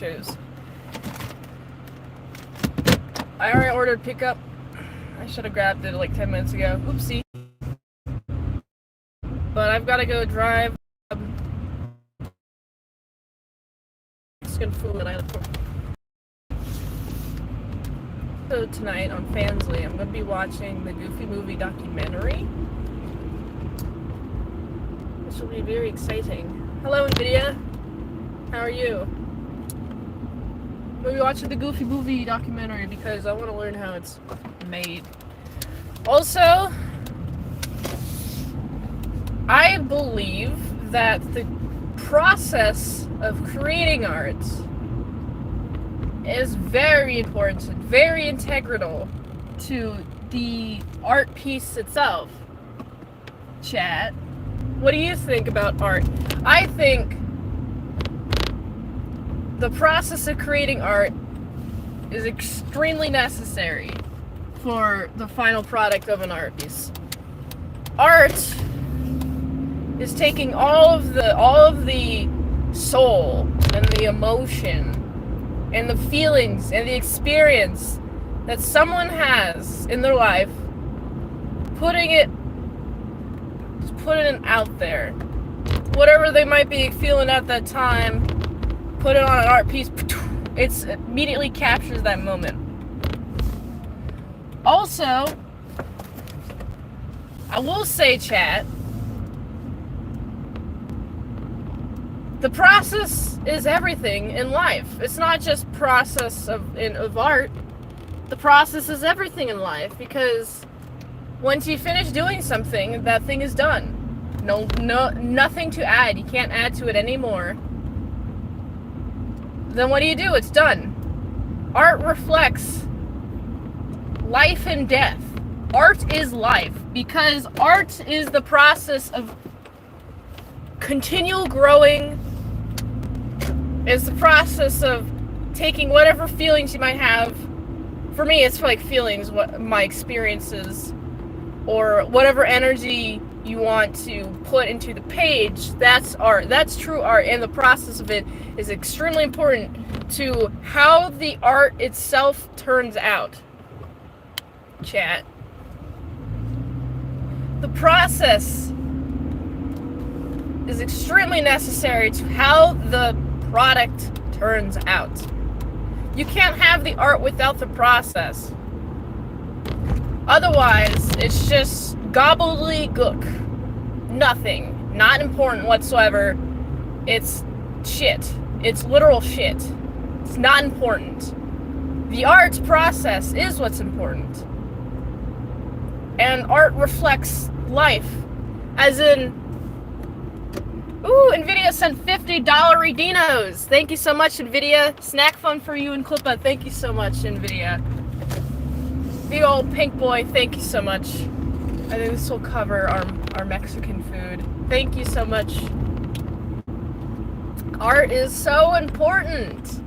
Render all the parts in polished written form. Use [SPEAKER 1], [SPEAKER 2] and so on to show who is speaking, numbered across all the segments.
[SPEAKER 1] nachos. I already ordered pickup. I should have grabbed it like 10 minutes ago. Oopsie. But I've got to go drive. Mexican food that I look for. So tonight on Fansly, I'm going to be watching the Goofy movie documentary. This will be very exciting. Hello, NVIDIA. How are you? We'll be watching the Goofy movie documentary because I want to learn how it's made. Also, I believe that the process of creating art is very important, very integral to the art piece itself. Chat, what do you think about art? I think the process of creating art is extremely necessary for the final product of an art piece. Art is taking all of the soul and the emotion and the feelings and the experience that someone has in their life, putting it out there. Whatever they might be feeling at that time, put it on an art piece, it immediately captures that moment. Also, I will say, chat, the process is everything in life. It's not just process of art. The process is everything in life, because once you finish doing something, that thing is done. Nothing to add. You can't add to it anymore. Then what do? It's done. Art reflects life and death. Art is life, because art is the process of continual growing. It's the process of taking whatever feelings you might have. For me, it's like feelings, what my experiences, or whatever energy you want to put into the page. That's art. That's true art, and the process of it is extremely important to how the art itself turns out. Chat. The process is extremely necessary to how the product turns out. You can't have the art without the process. Otherwise, it's just gobbledygook. Nothing. Not important whatsoever. It's shit. It's literal shit. It's not important. The art process is what's important. And art reflects life. As in, ooh, NVIDIA sent $50 Redinos. Thank you so much, NVIDIA. Snack fun for you and Clippa. Thank you so much, NVIDIA. Big old pink boy, thank you so much. I think this will cover our Mexican food. Thank you so much. Art is so important.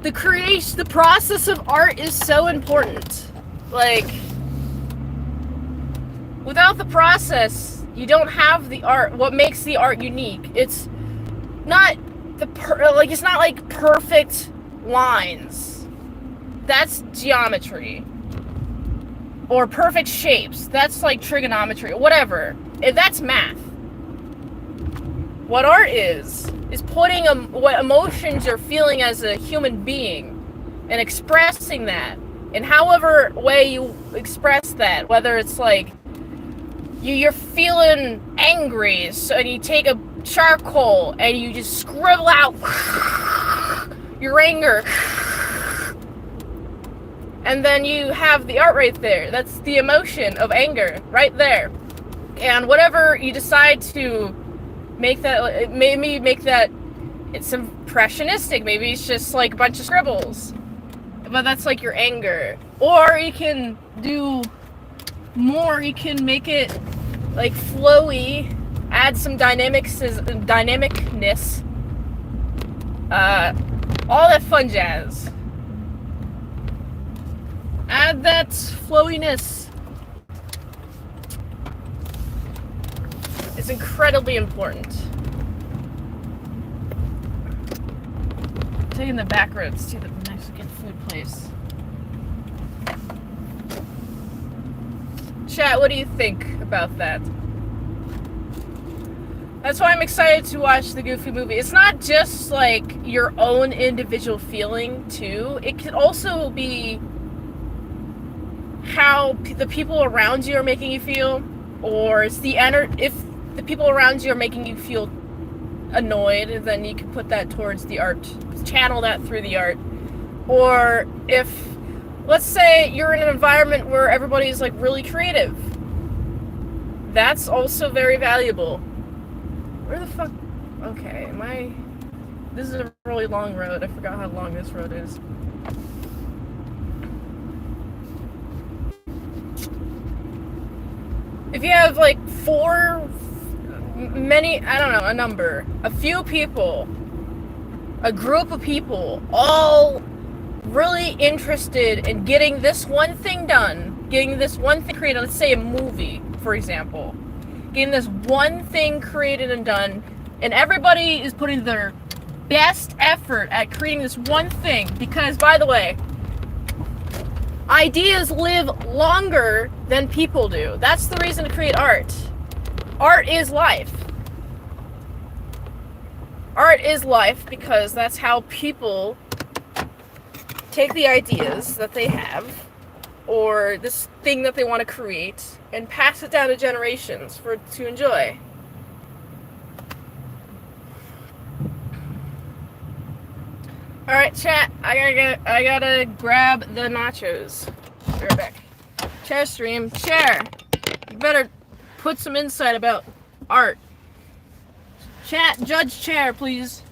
[SPEAKER 1] The process of art is so important. Like, without the process, you don't have the art. What makes the art unique? It's not it's not like perfect lines. That's geometry. Or perfect shapes. That's like trigonometry. Whatever. That's math. What art is putting what emotions you're feeling as a human being and expressing that in however way you express that. Whether it's like you're feeling angry, and you take a charcoal and you just scribble out your anger, and then you have the art right there. That's the emotion of anger right there. And whatever you decide to make that, maybe make that, it's impressionistic. Maybe it's just like a bunch of scribbles, but that's like your anger. Or you can do more. You can make it like flowy, add some dynamicness, all that fun jazz. Add that flowiness. It's incredibly important taking the back roads to the Mexican food place. Chat, what do you think about that? That's why I'm excited to watch the Goofy movie. It's not just like your own individual feeling too. It could also be how the people around you are making you feel, or it's the if the people around you are making you feel annoyed, then you can put that towards the art, channel that through the art. Or if, let's say, you're in an environment where everybody's like really creative, that's also very valuable. Where the fuck? Okay, this is a really long road. I forgot how long this road is. If you have like a few people, a group of people, all really interested in getting this one thing done, getting this one thing created, let's say a movie, for example, getting this one thing created and done, and everybody is putting their best effort at creating this one thing, because, by the way, ideas live longer than people do. That's the reason to create art. Art is life. Art is life because that's how people take the ideas that they have, or this thing that they want to create, and pass it down to generations to enjoy. Alright, chat, I gotta grab the nachos. Be right back. Chair stream, chair! You better put some insight about art. Chat, judge chair, please.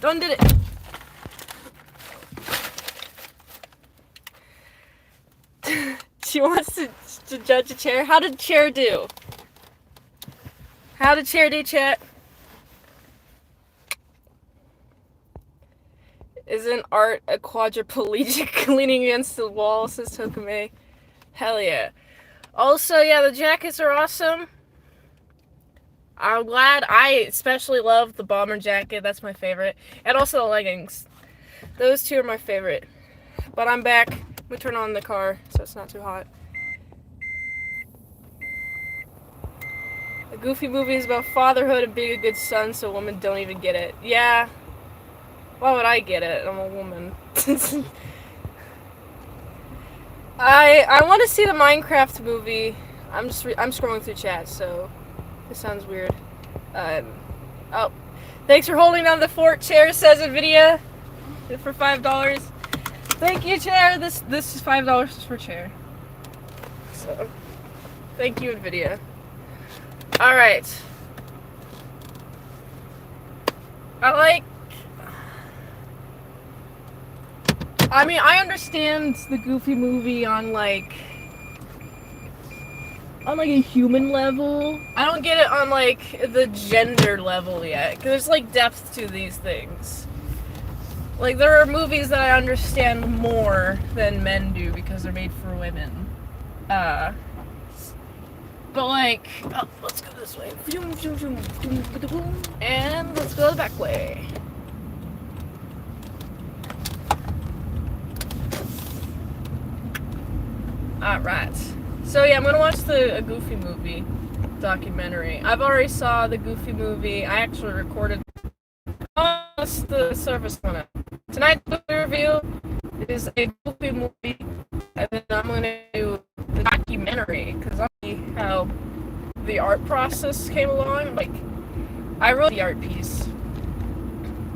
[SPEAKER 1] Done did it. She wants to judge a chair. How did chair do? How did chair do, chat? Isn't art, a quadriplegic leaning against the wall, says Tokame. Hell yeah. Also, yeah, the jackets are awesome. I'm glad. I especially love the bomber jacket. That's my favorite. And also the leggings. Those two are my favorite. But I'm back. Let me turn on the car so it's not too hot. The Goofy movie is about fatherhood and being a good son, so women don't even get it. Yeah. Why would I get it? I'm a woman. I want to see the Minecraft movie. I'm scrolling through chat, so this sounds weird. Oh, thanks for holding down the fort, Chair, says Nvidia, for $5. Thank you, Chair. This is $5 for Chair. So, thank you, Nvidia. All right. I understand the Goofy movie on like a human level. I don't get it on like the gender level yet, 'cause there's like depth to these things. Like there are movies that I understand more than men do because they're made for women. But like, oh, let's go this way. And let's go the back way. Alright. So yeah, I'm gonna watch a Goofy movie documentary. I've already saw the Goofy movie. I actually recorded the service on it. Tonight's review is a Goofy movie, and then I'm gonna do the documentary because I see how the art process came along. Like, I wrote the art piece,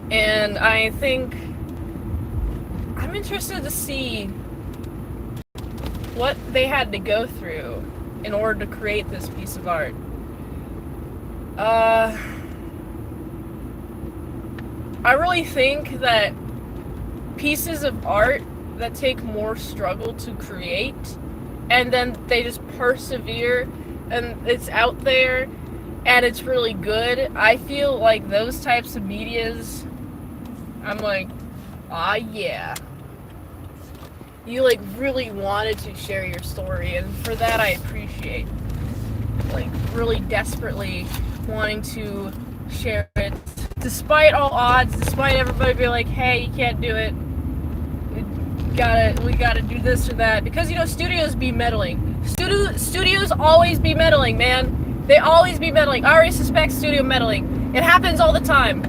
[SPEAKER 1] and I think I'm interested to see what they had to go through in order to create this piece of art. I really think that pieces of art that take more struggle to create, and then they just persevere, and it's out there, and it's really good. I feel like those types of medias, I'm like, ah, yeah. You like really wanted to share your story, and for that I appreciate. Like really desperately wanting to share it, despite all odds, despite everybody being like, hey, you can't do it. We gotta do this or that, because studios be meddling. Studios always be meddling, man. They always be meddling. I already suspect studio meddling. It happens all the time.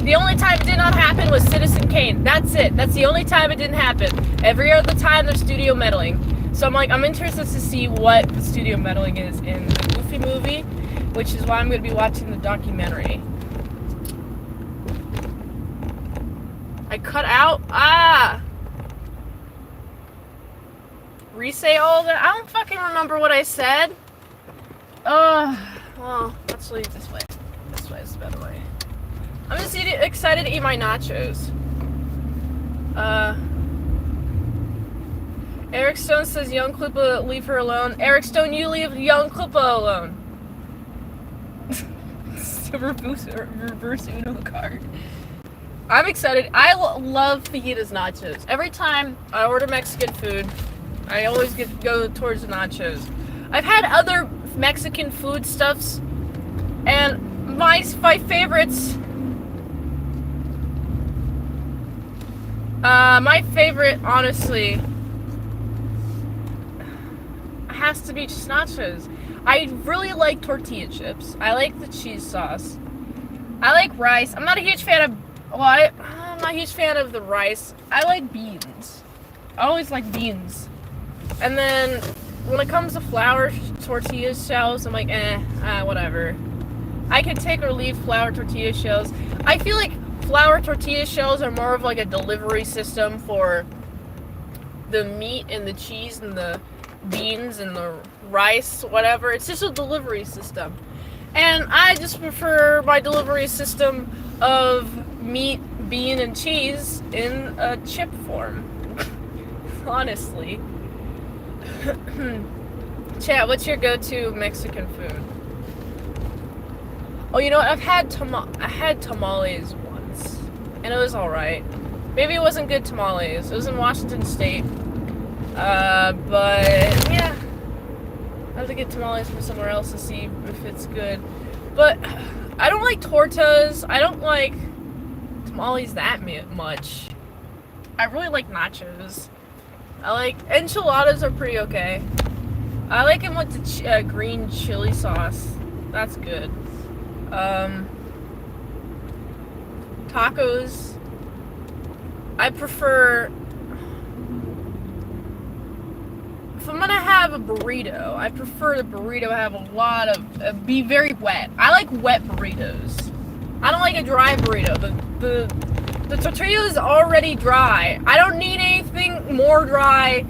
[SPEAKER 1] The only time it did not happen was Citizen Kane. That's it. That's the only time it didn't happen. Every other time there's studio meddling. So I'm interested to see what the studio meddling is in the Goofy movie, which is why I'm going to be watching the documentary. I cut out. Re-say all that. I don't fucking remember what I said. Well, let's leave this way. This way is the better way. I'm just excited to eat my nachos. Eric Stone says, Young Kloopa, leave her alone. Eric Stone, you leave Young Kloopa alone. reverse Uno card. I'm excited. I love fajitas nachos. Every time I order Mexican food, I always go towards the nachos. I've had other Mexican food stuffs, and my favorites. My favorite, honestly, has to be just nachos. I really like tortilla chips. I like the cheese sauce. I like rice. I'm not a huge fan of, I'm not a huge fan of the rice. I like beans. I always like beans. And then, when it comes to flour tortilla shells, I'm like, whatever. I can take or leave flour tortilla shells. I feel like flour tortilla shells are more of like a delivery system for the meat and the cheese and the beans and the rice, whatever. It's just a delivery system. And I just prefer my delivery system of meat, bean, and cheese in a chip form. Honestly. Chat, what's your go-to Mexican food? Oh, you know what? I had tamales once, and it was alright. Maybe it wasn't good tamales. It was in Washington State. But yeah, I have to get tamales from somewhere else to see if it's good. But I don't like tortas. I don't like tamales that much. I really like nachos. I like enchiladas are pretty okay. I like them with the green chili sauce. That's good. Tacos. I prefer. If I'm gonna have a burrito, I prefer the burrito have a lot of be very wet. I like wet burritos. I don't like a dry burrito. The tortilla is already dry. I don't need anything more dry.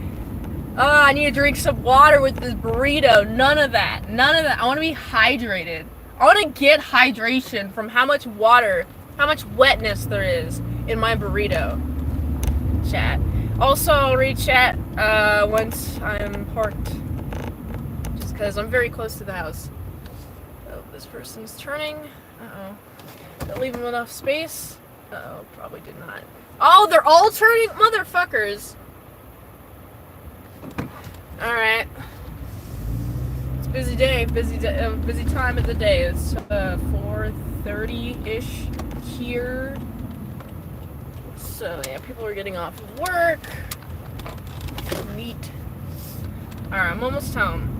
[SPEAKER 1] I need to drink some water with this burrito. None of that. None of that. I want to be hydrated. I want to get hydration from how much water, how much wetness there is in my burrito. Chat. Also, I'll read chat once I'm parked. Just because I'm very close to the house. Oh, this person's turning. Uh-oh. Did I leave him enough space? Uh-oh, probably did not. Oh, they're all turning? Motherfuckers. Alright. It's a busy day. Busy time of the day. It's 4:30-ish here. So, yeah, people are getting off of work. Neat. Alright, I'm almost home.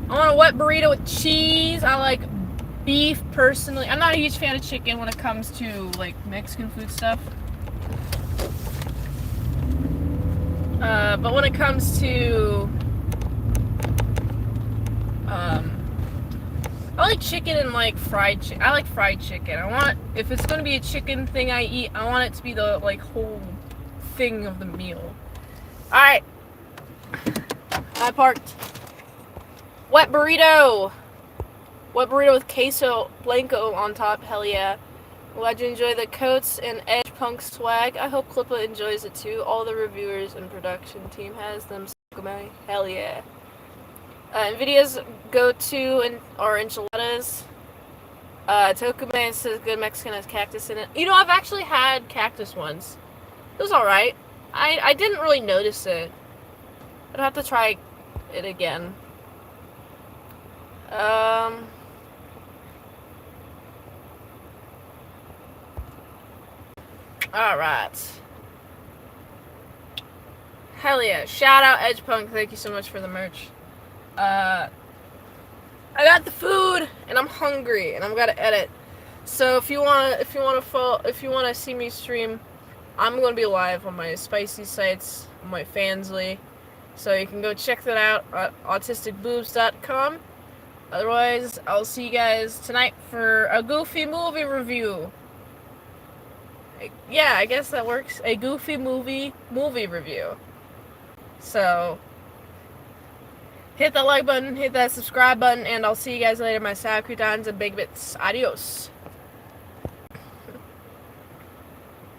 [SPEAKER 1] I want a wet burrito with cheese. I like beef, personally. I'm not a huge fan of chicken when it comes to, like, Mexican food stuff. But when it comes to, I like chicken and, like, fried chicken. I like fried chicken. I want, if it's gonna be a chicken thing I eat, I want it to be the, like, whole thing of the meal. Alright. I parked. Wet burrito. Wet burrito with queso blanco on top. Hell yeah. Glad you enjoy the coats and Edge Punk swag. I hope Clippa enjoys it too. All the reviewers and production team has them. Hell yeah. Nvidia's go-to are enchiladas. Tokume says good Mexican has cactus in it. You know, I've actually had cactus once. It was alright. I didn't really notice it. I'd have to try it again. Alright. Hell yeah. Shout out Edge Punk. Thank you so much for the merch. I got the food and I'm hungry and I've got to edit. So if you want to see me stream, I'm going to be live on my spicy sites, on my Fansly. So you can go check that out at autisticboobs.com. Otherwise, I'll see you guys tonight for a goofy movie review. Yeah, I guess that works. A goofy movie review. So, hit that like button, hit that subscribe button, and I'll see you guys later, my Sakudans and Big Bits. Adios.